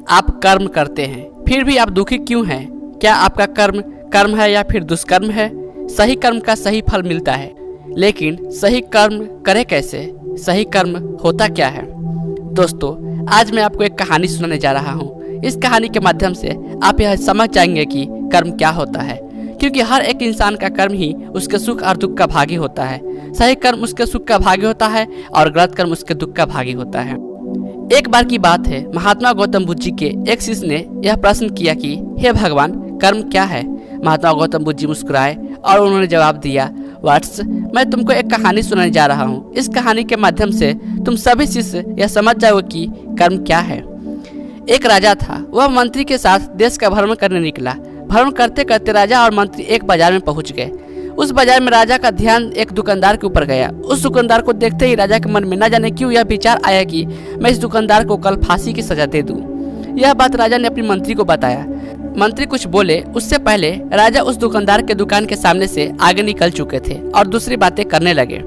आप कर्म करते हैं, फिर भी आप दुखी क्यों हैं? क्या आपका कर्म कर्म है या फिर दुष्कर्म है? सही कर्म का सही फल मिलता है, लेकिन सही कर्म करें कैसे? सही कर्म होता क्या है? दोस्तों, आज मैं आपको एक कहानी सुनाने जा रहा हूँ। इस कहानी के माध्यम से आप यह समझ जाएंगे कि कर्म क्या होता है, क्योंकि हर एक इंसान का कर्म ही उसके सुख और दुख का भागी होता है। सही कर्म उसके सुख का भागी होता है और गलत कर्म उसके दुख का भागी होता है। एक बार की बात है, महात्मा गौतम बुद्ध जी के एक शिष्य ने यह प्रश्न किया कि हे भगवान, कर्म क्या है? महात्मा गौतम बुद्ध जी मुस्कुराए और उन्होंने जवाब दिया, वत्स, मैं तुमको एक कहानी सुनाने जा रहा हूँ। इस कहानी के माध्यम से तुम सभी शिष्य यह समझ जाओगे कि कर्म क्या है। एक राजा था, वह मंत्री के साथ देश का भ्रमण करने निकला। भ्रमण करते करते राजा और मंत्री एक बाजार में पहुंच गए। उस बाजार में राजा का ध्यान एक दुकानदार के ऊपर गया। उस दुकानदार को देखते ही राजा के मन में न जाने क्यों यह विचार आया कि मैं इस दुकानदार को कल फांसी की सजा दे दूं। यह बात राजा ने अपनी मंत्री को बताया। मंत्री कुछ बोले उससे पहले राजा उस दुकानदार के दुकान के सामने से आगे निकल चुके थे और दूसरी बातें करने लगे।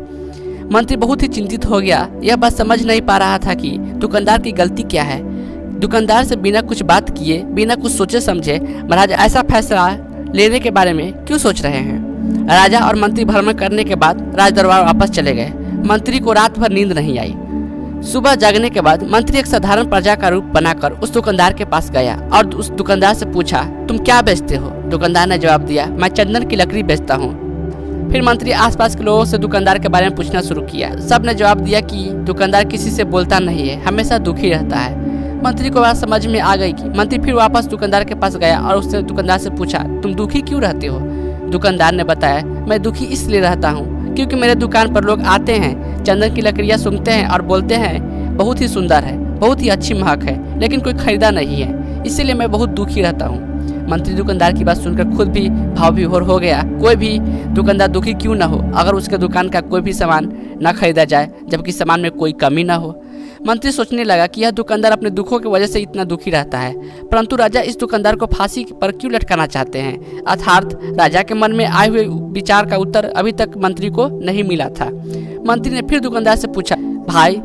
मंत्री बहुत ही चिंतित हो गया। यह बात समझ नहीं पा रहा था कि दुकानदार की गलती क्या है। दुकानदार से बिना कुछ बात किए, बिना कुछ सोचे समझे महाराज ऐसा फैसला लेने के बारे में क्यों सोच रहे हैं? राजा और मंत्री भ्रमण करने के बाद राज दरबार वापस चले गए। मंत्री को रात भर नींद नहीं आई। सुबह जागने के बाद मंत्री एक साधारण प्रजा का रूप बनाकर उस दुकानदार के पास गया और उस दुकानदार से पूछा, तुम क्या बेचते हो? दुकानदार ने जवाब दिया, मैं चंदन की लकड़ी बेचता हूँ। फिर मंत्री आसपास के लोगों से दुकानदार के बारे में पूछना शुरू किया। सब ने जवाब दिया कि दुकानदार किसी से बोलता नहीं है, हमेशा दुखी रहता है। मंत्री को बात समझ में आ गई कि मंत्री फिर वापस दुकानदार के पास गया और उसने दुकानदार से पूछा, तुम दुखी क्यों रहते हो? दुकानदार ने बताया, मैं दुखी इसलिए रहता हूँ क्योंकि मेरे दुकान पर लोग आते हैं, चंदन की लकड़ियाँ सूंघते हैं और बोलते हैं बहुत ही सुंदर है, बहुत ही अच्छी महक है, लेकिन कोई खरीदा नहीं है, इसीलिए मैं बहुत दुखी रहता हूँ। मंत्री दुकानदार की बात सुनकर खुद भी भाव विभोर हो गया। कोई भी दुकानदार दुखी क्यों न हो अगर उसके दुकान का कोई भी सामान न खरीदा जाए, जबकि सामान में कोई कमी न हो। मंत्री सोचने लगा कि यह दुकानदार अपने दुखों की वजह से इतना दुखी रहता है, परंतु राजा इस दुकानदार को फांसी पर क्यों लटकाना चाहते हैं? अर्थात राजा के मन में आए हुए विचार का उत्तर अभी तक मंत्री को नहीं मिला था। मंत्री ने फिर दुकानदार से पूछा, भाई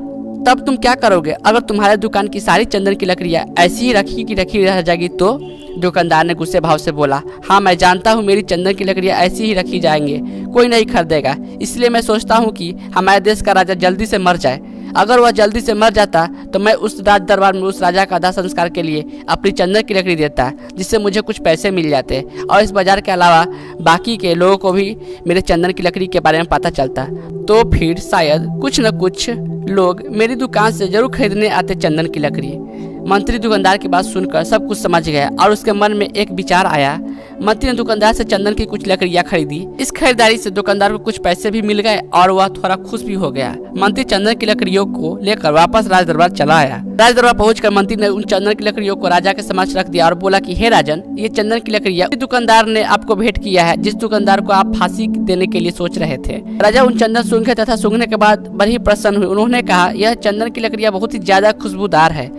तब तुम क्या करोगे अगर तुम्हारे दुकान की सारी चंदन की लकड़ियाँ ऐसी ही रखी रह जाएगी तो? दुकानदार ने गुस्से भाव से बोला, हाँ मैं जानता हूँ मेरी चंदन की लकड़ियाँ ऐसी ही रखी जाएंगे, कोई नहीं खरीदेगा, इसलिए मैं सोचता हूँ कि हमारे देश का राजा जल्दी से मर जाए। अगर वह जल्दी से मर जाता तो मैं उस राज दरबार में उस राजा का दाह संस्कार के लिए अपनी चंदन की लकड़ी देता, जिससे मुझे कुछ पैसे मिल जाते और इस बाजार के अलावा बाकी के लोगों को भी मेरे चंदन की लकड़ी के बारे में पता चलता, तो फिर शायद कुछ न कुछ लोग मेरी दुकान से जरूर खरीदने आते चंदन की लकड़ी। मंत्री दुकानदार की बात सुनकर सब कुछ समझ गया और उसके मन में एक विचार आया। मंत्री ने दुकानदार से चंदन की कुछ लकड़ियाँ खरीदी। इस खरीदारी से दुकानदार को कुछ पैसे भी मिल गए और वह थोड़ा खुश भी हो गया। मंत्री चंदन की लकड़ियों को लेकर वापस राज दरबार चला आया। राज दरबार पहुंचकर मंत्री ने उन चंदन की लकड़ियों को राजा के समक्ष रख दिया और बोला कि हे राजन, ये चंदन की लकड़ियाँ दुकानदार ने आपको भेंट किया है, जिस दुकानदार को आप फांसी देने के लिए सोच रहे थे। राजा उन चंदन सूंघे तथा सूंघने के बाद बड़ी प्रसन्न हुए। उन्होंने कहा, यह चंदन की लकड़ियाँ बहुत ही ज्यादा खुशबूदार है।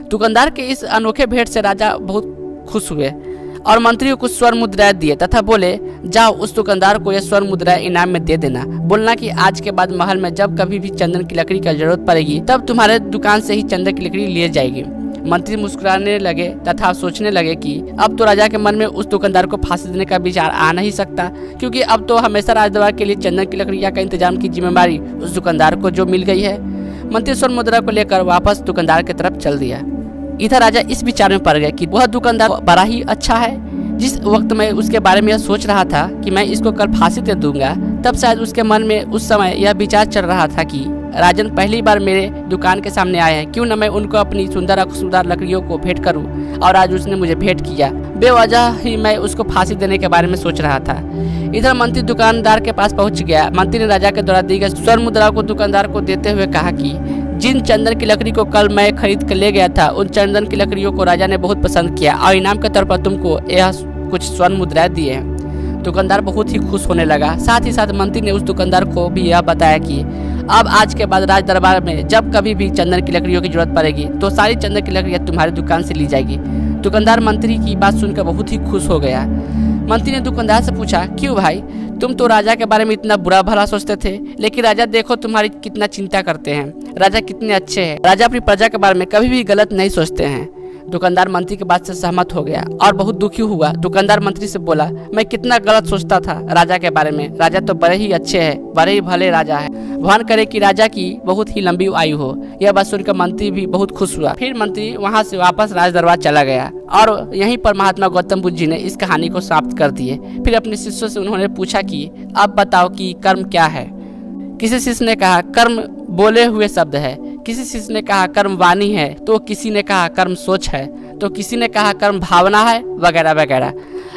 दुकानदार के इस अनोखे भेंट से राजा बहुत खुश हुए और मंत्री को कुछ स्वर्ण मुद्राएं दिए तथा बोले, जाओ उस दुकानदार को यह स्वर्ण मुद्राएं इनाम में दे देना। बोलना कि आज के बाद महल में जब कभी भी चंदन की लकड़ी की जरूरत पड़ेगी तब तुम्हारे दुकान से ही चंदन की लकड़ी ले जाएगी। मंत्री मुस्कुराने लगे तथा सोचने लगे कि अब तो राजा के मन में उस दुकानदार को फांसी देने का विचार आ नहीं सकता, क्योंकि अब तो हमेशा राज दरबार के लिए चंदन की लकड़ियाँ का इंतजाम की जिम्मेदारी उस दुकानदार को जो मिल गई है। मंत्री स्वर्ण मुद्रा को लेकर वापस दुकानदार की तरफ चल दिया। इधर राजा इस विचार में पड़ गया कि वह दुकानदार बड़ा ही अच्छा है। जिस वक्त मैं उसके बारे में यह सोच रहा था कि मैं इसको कल फांसी दे दूंगा, तब शायद उसके मन में उस समय यह विचार चल रहा था कि राजन पहली बार मेरे दुकान के सामने आए हैं, क्यों न मैं उनको अपनी सुंदर खुशबूदार लकड़ियों को भेंट करूं। और आज उसने मुझे भेंट किया, बेवजह ही मैं उसको फांसी देने के बारे में सोच रहा था। इधर मंत्री दुकानदार के पास पहुंच गया। मंत्री ने राजा के द्वारा दी गई स्वर्ण मुद्रा को दुकानदार को देते हुए कहा कि जिन चंदन की लकड़ी को कल मैं खरीद कर ले गया था, उन चंदन की लकड़ियों को राजा ने बहुत पसंद किया और इनाम के तौर पर तुमको यह कुछ स्वर्ण मुद्राएं दिए हैं। दुकानदार बहुत ही खुश होने लगा। साथ ही साथ मंत्री ने उस दुकानदार को भी यह बताया कि अब आज के बाद राज दरबार में जब कभी भी चंदन की लकड़ियों की जरूरत पड़ेगी तो सारी चंदन की लकड़ियाँ तुम्हारी दुकान से ली जाएगी। दुकानदार मंत्री की बात सुनकर बहुत ही खुश हो गया। मंत्री ने दुकानदार से पूछा, क्यों भाई, तुम तो राजा के बारे में इतना बुरा भला सोचते थे, लेकिन राजा देखो तुम्हारी कितना चिंता करते हैं। राजा कितने अच्छे हैं। राजा अपनी प्रजा के बारे में कभी भी गलत नहीं सोचते हैं। दुकानदार मंत्री के बात से सहमत हो गया और बहुत दुखी हुआ। दुकानदार मंत्री से बोला, मैं कितना गलत सोचता था राजा के बारे में। राजा तो बड़े ही अच्छे हैं, बड़े ही भले राजा है। भगवान करे कि राजा की बहुत ही लंबी आयु हो। यह बात सुनकर मंत्री भी बहुत खुश हुआ। फिर मंत्री वहाँ से वापस राज दरबार चला गया और यहीं पर महात्मा गौतम बुद्ध जी ने इस कहानी को समाप्त कर दिए। फिर अपने शिष्यों से उन्होंने पूछा कि अब बताओ कि कर्म क्या है। किसी शिष्य ने कहा कर्म बोले हुए शब्द है, किसी शिष्य ने कहा कर्म वाणी है, तो किसी ने कहा कर्म सोच है, तो किसी ने कहा कर्म भावना है, वगैरह वगैरह।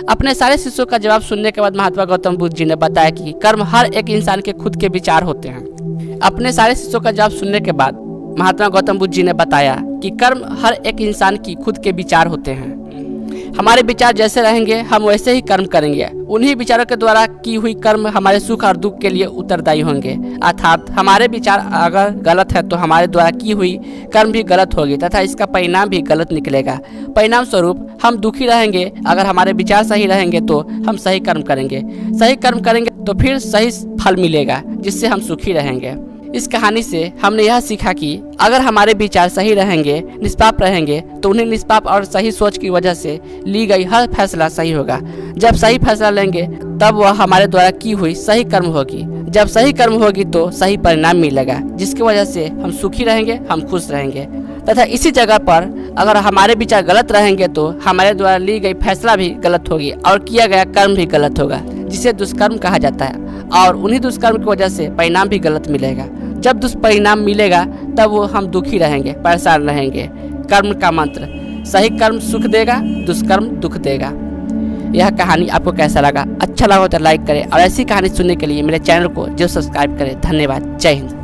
अपने सारे शिष्यों का जवाब सुनने के बाद महात्मा गौतम बुद्ध जी ने बताया कि कर्म हर एक इंसान के खुद के विचार होते हैं। अपने सारे शिष्यों का जवाब सुनने के बाद महात्मा गौतम बुद्ध जी ने बताया कि कर्म हर एक इंसान की खुद के विचार होते हैं। हमारे विचार जैसे रहेंगे हम वैसे ही कर्म करेंगे। उन्हीं विचारों के द्वारा की हुई कर्म हमारे सुख और दुख के लिए उत्तरदायी होंगे। अर्थात हमारे विचार अगर गलत है तो हमारे द्वारा की हुई कर्म भी गलत होगी तथा इसका परिणाम भी गलत निकलेगा। परिणाम स्वरूप हम दुखी रहेंगे। अगर हमारे विचार सही रहेंगे तो हम सही कर्म करेंगे। सही कर्म करेंगे तो फिर सही फल मिलेगा जिससे हम सुखी रहेंगे। इस कहानी से हमने यह सीखा कि अगर हमारे विचार सही रहेंगे, निष्पाप रहेंगे, तो उन्हें निष्पाप और सही सोच की वजह से ली गई हर फैसला सही होगा। जब सही फैसला लेंगे तब वह हमारे द्वारा की हुई सही कर्म होगी। जब सही कर्म होगी तो सही परिणाम मिलेगा जिसकी वजह से हम सुखी रहेंगे, हम खुश रहेंगे। तथा इसी जगह पर अगर हमारे विचार गलत रहेंगे तो हमारे द्वारा ली गई फैसला भी गलत होगी और किया गया कर्म भी गलत होगा जिसे दुष्कर्म कहा जाता है। और उन्हीं दुष्कर्म की वजह से परिणाम भी गलत मिलेगा। जब दुष्परिणाम मिलेगा तब वो हम दुखी रहेंगे, परेशान रहेंगे। कर्म का मंत्र, सही कर्म सुख देगा, दुष्कर्म दुख देगा। यह कहानी आपको कैसा लगा? अच्छा लगा तो लाइक करें और ऐसी कहानी सुनने के लिए मेरे चैनल को जरूर सब्सक्राइब करें। धन्यवाद। जय हिंद।